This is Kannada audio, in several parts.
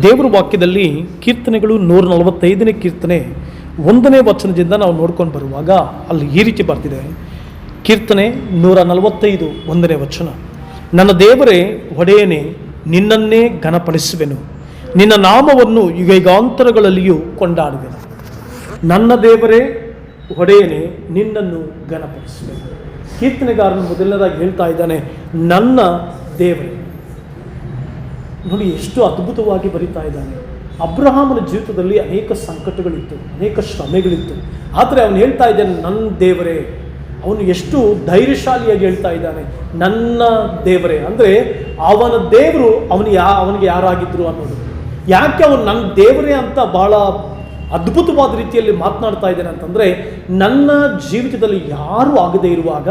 ದೇವರ ವಾಕ್ಯದಲ್ಲಿ ಕೀರ್ತನೆಗಳು 145ನೇ ಕೀರ್ತನೆ 1ನೇ ವಚನದಿಂದ ನಾವು ನೋಡ್ಕೊಂಡು ಬರುವಾಗ ಅಲ್ಲಿ ಈ ರೀತಿ ಬರ್ತಿದೆ. ಕೀರ್ತನೆ 145 1ನೇ ವಚನ, ನನ್ನ ದೇವರೇ ಒಡೆಯನೇ ನಿನ್ನನ್ನೇ ಘನಪಡಿಸುವೆನು, ನಿನ್ನ ನಾಮವನ್ನು ಯುಗಾಂತರಗಳಲ್ಲಿಯೂ ಕೊಂಡಾಡುವೆನು. ನನ್ನ ದೇವರೇ ಒಡೆಯನೇ ನಿನ್ನನ್ನು ಘನಪಡಿಸುವೆನು. ಕೀರ್ತನೆಗಾರನು ಮೊದಲನೇದಾಗಿ ಹೇಳ್ತಾ ಇದ್ದಾನೆ, ನನ್ನ ದೇವರೇ. ನೋಡಿ ಎಷ್ಟು ಅದ್ಭುತವಾಗಿ ಬರಿತಾ ಇದ್ದಾನೆ. ಅಬ್ರಹಾಮನ ಜೀವಿತದಲ್ಲಿ ಅನೇಕ ಸಂಕಟಗಳಿತ್ತು, ಅನೇಕ ಶ್ರಮೆಗಳಿತ್ತು, ಆದರೆ ಅವನು ಹೇಳ್ತಾ ಇದ್ದಾನೆ ನನ್ನ ದೇವರೇ. ಅವನು ಎಷ್ಟು ಧೈರ್ಯಶಾಲಿಯಾಗಿ ಹೇಳ್ತಾ ಇದ್ದಾನೆ ನನ್ನ ದೇವರೇ. ಅಂದರೆ ಅವನ ದೇವರು ಅವನಿಗೆ ಯಾರಾಗಿದ್ರು ಅನ್ನೋದು. ಯಾಕೆ ಅವನು ನನ್ನ ದೇವರೇ ಅಂತ ಬಹಳ ಅದ್ಭುತವಾದ ರೀತಿಯಲ್ಲಿ ಮಾತನಾಡ್ತಾ ಇದ್ದೇನೆ ಅಂತಂದರೆ, ನನ್ನ ಜೀವಿತದಲ್ಲಿ ಯಾರೂ ಆಗದೇ ಇರುವಾಗ,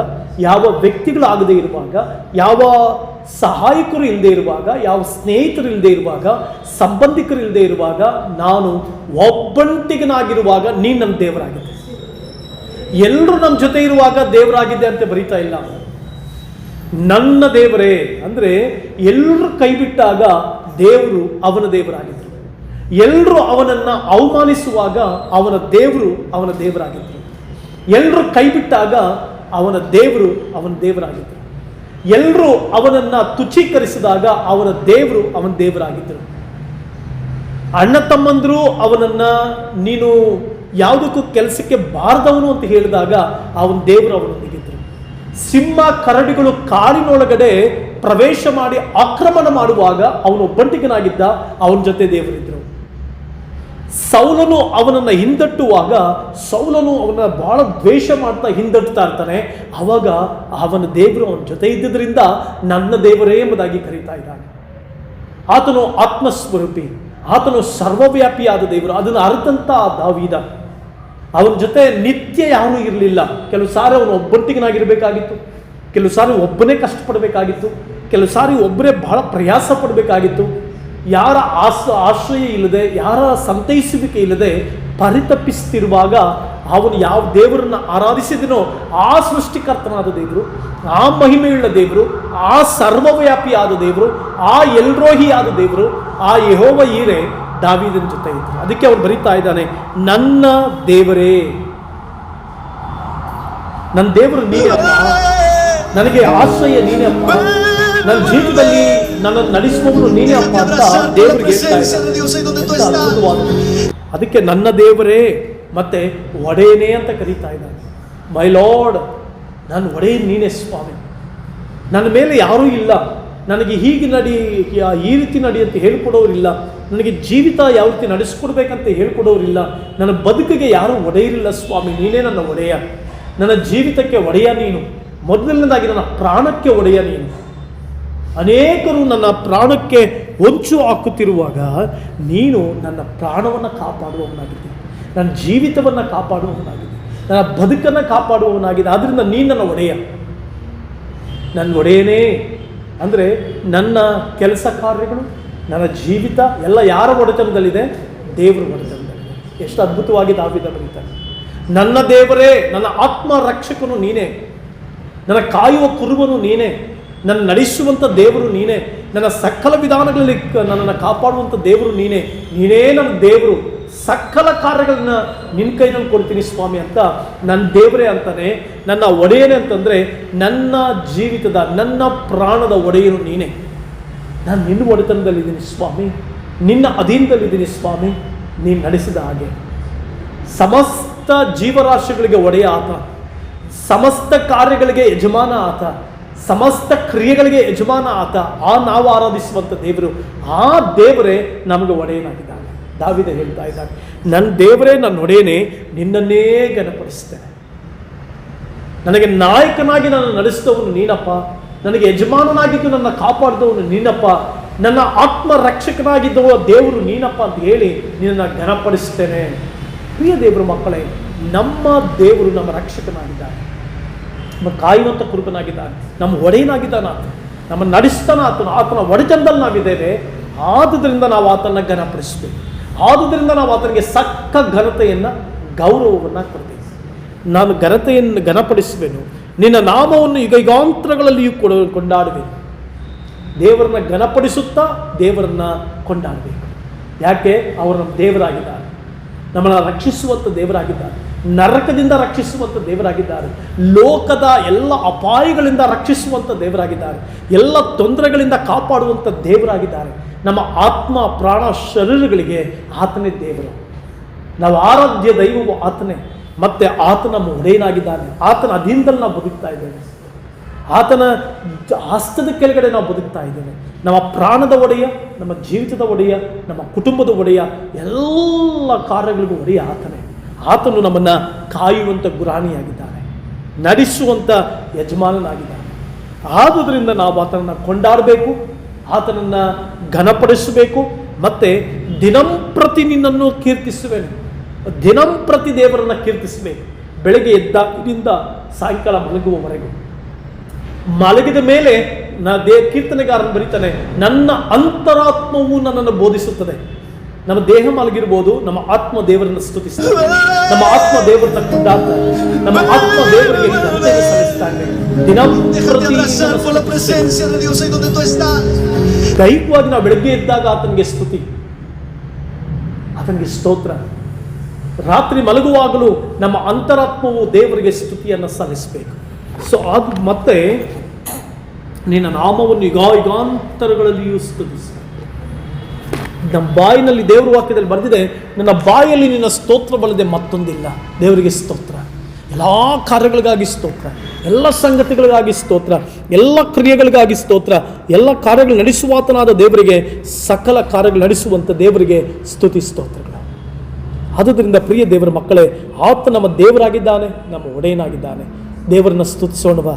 ಯಾವ ವ್ಯಕ್ತಿಗಳು ಆಗದೇ ಇರುವಾಗ, ಯಾವ ಸಹಾಯಕರು ಇಲ್ಲದೆ ಇರುವಾಗ, ಯಾವ ಸ್ನೇಹಿತರು ಇಲ್ಲದೆ ಇರುವಾಗ, ಸಂಬಂಧಿಕರು ಇಲ್ಲದೆ ಇರುವಾಗ, ನಾನು ಒಬ್ಬಂಟಿಗನಾಗಿರುವಾಗ ನೀನು ನನ್ನ ದೇವರಾಗಿದ್ದೆ. ಎಲ್ಲರೂ ನಮ್ಮ ಜೊತೆ ಇರುವಾಗ ದೇವರಾಗಿದ್ದೆ ಅಂತ ಬರೀತಾ ಇಲ್ಲ. ನನ್ನ ದೇವರೇ ಅಂದರೆ ಎಲ್ಲರೂ ಕೈ ಬಿಟ್ಟಾಗ ದೇವರು ಅವನ ದೇವರಾಗಿದ್ದರು. ಎಲ್ಲರೂ ಅವನನ್ನು ಅವಮಾನಿಸುವಾಗ ಅವನ ದೇವರು ಅವನ ದೇವರಾಗಿದ್ದರು. ಎಲ್ಲರೂ ಕೈ ಬಿಟ್ಟಾಗ ಅವನ ದೇವರು ಅವನ ದೇವರಾಗಿದ್ದರು. ಎಲ್ಲರೂ ಅವನನ್ನು ತುಚ್ಛೀಕರಿಸಿದಾಗ ಅವನ ದೇವರು ಅವನ ದೇವರಾಗಿದ್ದರು. ಅಣ್ಣ ತಮ್ಮಂದರು ಅವನನ್ನು ನೀನು ಯಾವುದಕ್ಕೂ ಕೆಲಸಕ್ಕೆ ಬಾರದವನು ಅಂತ ಹೇಳಿದಾಗ ಅವನ ದೇವರು ಅವನೊಂದಿಗಿದ್ದರು. ಸಿಂಹ ಕರಡಿಗಳು ಕಾಡಿನೊಳಗಡೆ ಪ್ರವೇಶ ಮಾಡಿ ಆಕ್ರಮಣ ಮಾಡುವಾಗ ಅವನು ಒಬ್ಬಂಟಿಗನಾಗಿದ್ದ, ಅವನ ಜೊತೆ ದೇವರಿದ್ದರು. ಸೌಲನು ಅವನನ್ನು ಹಿಂದಟ್ಟುವಾಗ ಸೌಲನು ಅವನ ಬಹಳ ದ್ವೇಷ ಮಾಡ್ತಾ ಹಿಂದಟ್ತಾ ಇರ್ತಾನೆ. ಆವಾಗ ಅವನ ದೇವರು ಅವನ ಜೊತೆ ಇದ್ದಿದ್ದರಿಂದ ನನ್ನ ದೇವರೇ ಎಂಬುದಾಗಿ ಕರೀತಾ ಇದ್ದಾನೆ. ಆತನು ಆತ್ಮಸ್ವರೂಪಿ, ಆತನು ಸರ್ವವ್ಯಾಪಿಯಾದ ದೇವರು. ಅದನ್ನು ಅರ್ಥಂತ ದಾವೀದ ಅವನ ಜೊತೆ ನಿತ್ಯ ಯಾರೂ ಇರಲಿಲ್ಲ. ಕೆಲವು ಸಾರಿ ಅವನು ಒಬ್ಬಂಟಿಗನಾಗಿರಬೇಕಾಗಿತ್ತು, ಕೆಲವು ಸಾರಿ ಒಬ್ಬನೇ ಕಷ್ಟಪಡಬೇಕಾಗಿತ್ತು, ಕೆಲವು ಸಾರಿ ಒಬ್ಬರೇ ಬಹಳ ಪ್ರಯಾಸ ಪಡಬೇಕಾಗಿತ್ತು. ಯಾರ ಆಶ್ರಯ ಇಲ್ಲದೆ, ಯಾರ ಸಂತೈಸುವಿಕೆ ಇಲ್ಲದೆ ಪರಿತಪಿಸ್ತಿರುವಾಗ ಅವನು ಯಾವ ದೇವರನ್ನು ಆರಾಧಿಸಿದನೋ ಆ ಸೃಷ್ಟಿಕರ್ತನಾದ ದೇವರು, ಆ ಮಹಿಮೆಯುಳ್ಳ ದೇವರು, ಆ ಸರ್ವವ್ಯಾಪಿಯಾದ ದೇವರು, ಆ ಎಲ್ರೋಹಿಯಾದ ದೇವರು, ಆ ಯೆಹೋವ ಈರೆ ದಾವೀದನ ಜೊತೆ ಇದ್ರು. ಅದಕ್ಕೆ ಅವನು ಬರೀತಾ ಇದ್ದಾನೆ, ನನ್ನ ದೇವರೇ, ನನ್ನ ದೇವರು ನೀನೇ ಅಪ್ಪ, ನನಗೆ ಆಶ್ರಯ ನೀನೇ ಅಪ್ಪ, ನನ್ನ ಜೀವಿತದಲ್ಲಿ ನನ್ನನ್ನು ನಡೆಸುವವನು ನೀನೇ ಅಪ್ಪ ಅಂತ ದೇವರಿಗೆ ಅದಕ್ಕೆ ನನ್ನ ದೇವರೇ ಮತ್ತೆ ಒಡೆಯನೇ ಅಂತ ಕರೀತಾ ಇದ್ದಾನೆ. ಮೈ ಲಾರ್ಡ್, ನನ್ನ ಒಡೆಯ ನೀನೇ ಸ್ವಾಮಿ. ನನ್ನ ಮೇಲೆ ಯಾರೂ ಇಲ್ಲ, ನನಗೆ ಹೀಗೆ ನಡಿ, ಈ ರೀತಿ ನಡಿ ಅಂತ ಹೇಳ್ಕೊಡೋರಿಲ್ಲ, ನನಗೆ ಜೀವಿತ ಯಾವ ರೀತಿ ನಡೆಸ್ಕೊಡ್ಬೇಕಂತ ಹೇಳ್ಕೊಡೋರಿಲ್ಲ, ನನ್ನ ಬದುಕಿಗೆ ಯಾರೂ ಒಡೆಯಿರಿಲ್ಲ ಸ್ವಾಮಿ, ನೀನೇ ನನ್ನ ಒಡೆಯ. ನನ್ನ ಜೀವಿತಕ್ಕೆ ಒಡೆಯ ನೀನು, ಮೊದಲನೇದಾಗಿ ನನ್ನ ಪ್ರಾಣಕ್ಕೆ ಒಡೆಯ ನೀನು. ಅನೇಕರು ನನ್ನ ಪ್ರಾಣಕ್ಕೆ ಹೊಂಚು ಹಾಕುತ್ತಿರುವಾಗ ನೀನು ನನ್ನ ಪ್ರಾಣವನ್ನು ಕಾಪಾಡುವವನಾಗಿದ್ದೆ, ನನ್ನ ಜೀವಿತವನ್ನು ಕಾಪಾಡುವವನಾಗಿದೆ, ನನ್ನ ಬದುಕನ್ನು ಕಾಪಾಡುವವನಾಗಿದೆ. ಆದ್ದರಿಂದ ನೀನು ನನ್ನ ಒಡೆಯ, ನನ್ನ ಒಡೆಯನೇ. ಅಂದರೆ ನನ್ನ ಕೆಲಸ ಕಾರ್ಯಗಳು, ನನ್ನ ಜೀವಿತ ಎಲ್ಲ ಯಾರ ಒಡೆತನದಲ್ಲಿದೆ? ದೇವರ ಒಡೆತನದಲ್ಲಿದೆ. ಎಷ್ಟು ಅದ್ಭುತವಾಗಿ ದಾವೀದ ಬರೀತಾನೆ, ನನ್ನ ದೇವರೇ, ನನ್ನ ಆತ್ಮ ರಕ್ಷಕನು ನೀನೇ, ನನ್ನ ಕಾಯುವ ಕುರುಬನು ನೀನೇ, ನನ್ನ ನಡೆಸುವಂಥ ದೇವರು ನೀನೇ, ನನ್ನ ಸಕಲ ವಿಧಾನಗಳಲ್ಲಿ ನನ್ನನ್ನು ಕಾಪಾಡುವಂಥ ದೇವರು ನೀನೇ, ನೀನೇ ನನ್ನ ದೇವರು, ಸಕಲ ಕಾರ್ಯಗಳನ್ನ ನಿನ್ನ ಕೈನಲ್ಲಿ ಕೊಡ್ತೀನಿ ಸ್ವಾಮಿ ಅಂತ ನನ್ನ ದೇವರೇ ಅಂತಾನೆ. ನನ್ನ ಒಡೆಯನೇ ಅಂತಂದರೆ ನನ್ನ ಜೀವಿತದ, ನನ್ನ ಪ್ರಾಣದ ಒಡೆಯನು ನೀನೇ. ನಾನು ನಿನ್ನ ಒಡೆತನದಲ್ಲಿದ್ದೀನಿ ಸ್ವಾಮಿ, ನಿನ್ನ ಅಧೀನದಲ್ಲಿದ್ದೀನಿ ಸ್ವಾಮಿ. ನೀನು ನಡೆಸಿದ ಹಾಗೆ ಸಮಸ್ತ ಜೀವರಾಶಿಗಳಿಗೆ ಒಡೆಯ ಆತ, ಸಮಸ್ತ ಕಾರ್ಯಗಳಿಗೆ ಯಜಮಾನ ಆತ, ಸಮಸ್ತ ಕ್ರಿಯೆಗಳಿಗೆ ಯಜಮಾನ ಆತ. ನಾವು ಆರಾಧಿಸುವಂಥ ದೇವರು, ಆ ದೇವರೇ ನಮಗೆ ಒಡೆಯನಾಗಿದ್ದಾನೆ. ದಾವೀದ ಹೇಳ್ತಾ ಇದ್ದಾನೆ, ನನ್ನ ದೇವರೇ, ನನ್ನ ಒಡೆಯನೇ, ನಿನ್ನನ್ನೇ ಘನಪಡಿಸ್ತೇನೆ. ನನಗೆ ನಾಯಕನಾಗಿ ನನ್ನ ನಡೆಸಿದವನು ನೀನಪ್ಪ, ನನಗೆ ಯಜಮಾನನಾಗಿದ್ದು ನನ್ನ ಕಾಪಾಡಿದವನು ನೀನಪ್ಪ, ನನ್ನ ಆತ್ಮ ರಕ್ಷಕನಾಗಿದ್ದವ ದೇವರು ನೀನಪ್ಪ ಅಂತ ಹೇಳಿ ನಿನ್ನನ್ನು ಘನಪಡಿಸ್ತೇನೆ. ಪ್ರಿಯ ದೇವರ ಮಕ್ಕಳೇ, ನಮ್ಮ ದೇವರು ನಮ್ಮ ರಕ್ಷಕನಾಗಿದ್ದಾನೆ, ನಮ್ಮ ಕಾಯುವಂಥ ಕುರುಬನಾಗಿದ್ದಾನೆ, ನಮ್ಮ ಒಡೆಯನಾಗಿದ್ದಾನೆ, ಆತ ನಮ್ಮನ್ನು ನಡೆಸ್ತಾನ, ಆತನ ಒಡೆತನದಲ್ಲಿ ನಾವಿದ್ದೇವೆ. ಆದುದರಿಂದ ನಾವು ಆತನ ಘನಪಡಿಸಬೇಕು, ಆದುದರಿಂದ ನಾವು ಆತನಿಗೆ ಸಕ್ಕ ಘನತೆಯನ್ನು, ಗೌರವವನ್ನು ಕೊಡ್ತೇವೆ. ನಾನು ಘನತೆಯನ್ನು ಘನಪಡಿಸುವೆನು, ನಿನ್ನ ನಾಮವನ್ನು ಯುಗಾಂತರಗಳಲ್ಲಿಯೂ ಕೊಂಡಾಡಬೇಕು. ದೇವರನ್ನ ಘನಪಡಿಸುತ್ತಾ ದೇವರನ್ನ ಕೊಂಡಾಡಬೇಕು. ಯಾಕೆ? ಅವರು ನಮ್ಮ ದೇವರಾಗಿದ್ದಾರೆ, ನಮ್ಮನ್ನು ರಕ್ಷಿಸುವಂಥ ದೇವರಾಗಿದ್ದಾರೆ, ನರಕದಿಂದ ರಕ್ಷಿಸುವಂಥ ದೇವರಾಗಿದ್ದಾರೆ, ಲೋಕದ ಎಲ್ಲ ಅಪಾಯಗಳಿಂದ ರಕ್ಷಿಸುವಂಥ ದೇವರಾಗಿದ್ದಾರೆ, ಎಲ್ಲ ತೊಂದರೆಗಳಿಂದ ಕಾಪಾಡುವಂಥ ದೇವರಾಗಿದ್ದಾರೆ. ನಮ್ಮ ಆತ್ಮ ಪ್ರಾಣ ಶರೀರಗಳಿಗೆ ಆತನೇ ದೇವರು. ನಾವು ಆರಾಧ್ಯ ದೈವವು ಆತನೇ, ಮತ್ತೆ ಆತನ ನಮ್ಮ ಒಡೆಯನಾಗಿದ್ದಾನೆ. ಆತನ ಅಧೀನದಲ್ಲಿ ನಾವು ಬದುಕ್ತಾ ಇದ್ದೇವೆ, ಆತನ ಹಸ್ತದ ಕೆಳಗಡೆ ನಾವು ಬದುಕ್ತಾ ಇದ್ದೇವೆ. ನಮ್ಮ ಪ್ರಾಣದ ಒಡೆಯ, ನಮ್ಮ ಜೀವಿತದ ಒಡೆಯ, ನಮ್ಮ ಕುಟುಂಬದ ಒಡೆಯ, ಎಲ್ಲ ಕಾರ್ಯಗಳಿಗೂ ಒಡೆಯ ಆತನೇ. ಆತನು ನಮ್ಮನ್ನು ಕಾಯುವಂಥ ಗುರಾಣಿಯಾಗಿದ್ದಾನೆ, ನಡೆಸುವಂಥ ಯಜಮಾನನಾಗಿದ್ದಾನೆ. ಆದುದರಿಂದ ನಾವು ಆತನನ್ನು ಕೊಂಡಾಡಬೇಕು, ಆತನನ್ನು ಘನಪಡಿಸಬೇಕು. ಮತ್ತು ದಿನಂಪ್ರತಿ ನಿನ್ನನ್ನು ಕೀರ್ತಿಸುವೆನು, ದಿನಂಪ್ರತಿ ದೇವರನ್ನು ಕೀರ್ತಿಸಬೇಕು. ಬೆಳಗ್ಗೆ ಎದ್ದಾಗಿನಿಂದ ಸಾಯಂಕಾಲ ಮಲಗುವವರೆಗೂ. ಮಲಗಿದ ಮೇಲೆ ಕೀರ್ತನೆಗಾರನು ಬರೀತಾನೆ, ನನ್ನ ಅಂತರಾತ್ಮವು ನನ್ನನ್ನು ಬೋಧಿಸುತ್ತದೆ. ನಮ್ಮ ದೇಹ ಮಲಗಿರ್ಬೋದು, ನಮ್ಮ ಆತ್ಮ ದೇವರನ್ನು ಸ್ತುತಿಸ್ತಾರೆ, ನಮ್ಮ ಆತ್ಮ ದೇವರನ್ನ ಕೊಂಡಾಡ್ತಾರೆ, ನಮ್ಮ ಆತ್ಮ ದೇವರಿಗೆ ಸಲ್ಲಿಸ್ತಾನೆ. ದೈವವಾಗಿ ನಾವು ಬೆಳಗ್ಗೆ ಎದ್ದಾಗ ಆತನಿಗೆ ಸ್ತುತಿ, ಆತನಿಗೆ ಸ್ತೋತ್ರ. ರಾತ್ರಿ ಮಲಗುವಾಗಲೂ ನಮ್ಮ ಅಂತರಾತ್ಮವು ದೇವರಿಗೆ ಸ್ತುತಿಯನ್ನು ಸಲ್ಲಿಸಬೇಕು. ಸೊ ಅದು ಮತ್ತೆ ನಿನ್ನ ನಾಮವನ್ನು ಯುಗಾಂತರಗಳಲ್ಲಿಯೂ ಸ್ತುತಿಸ. ನಮ್ಮ ಬಾಯಿನಲ್ಲಿ ದೇವರ ವಾಕ್ಯದಲ್ಲಿ ಬರೆದಿದೆ, ನನ್ನ ಬಾಯಲ್ಲಿ ನಿನ್ನ ಸ್ತೋತ್ರ ಬಲ್ಲದೆ ಮತ್ತೊಂದಿಲ್ಲ. ದೇವರಿಗೆ ಸ್ತೋತ್ರ, ಎಲ್ಲ ಕಾರ್ಯಗಳಿಗಾಗಿ ಸ್ತೋತ್ರ, ಎಲ್ಲ ಸಂಗತಿಗಳಿಗಾಗಿ ಸ್ತೋತ್ರ, ಎಲ್ಲ ಕ್ರಿಯೆಗಳಿಗಾಗಿ ಸ್ತೋತ್ರ, ಎಲ್ಲ ಕಾರ್ಯಗಳು ನಡೆಸುವಾತನಾದ ದೇವರಿಗೆ, ಸಕಲ ಕಾರ್ಯಗಳು ನಡೆಸುವಂಥ ದೇವರಿಗೆ ಸ್ತುತಿ ಸ್ತೋತ್ರಗಳು. ಆದುದರಿಂದ ಪ್ರಿಯ ದೇವರ ಮಕ್ಕಳೇ, ಆತ ನಮ್ಮ ದೇವರಾಗಿದ್ದಾನೆ, ನಮ್ಮ ಒಡೆಯನಾಗಿದ್ದಾನೆ. ದೇವರನ್ನ ಸ್ತುತಿಸೋಣವಾ.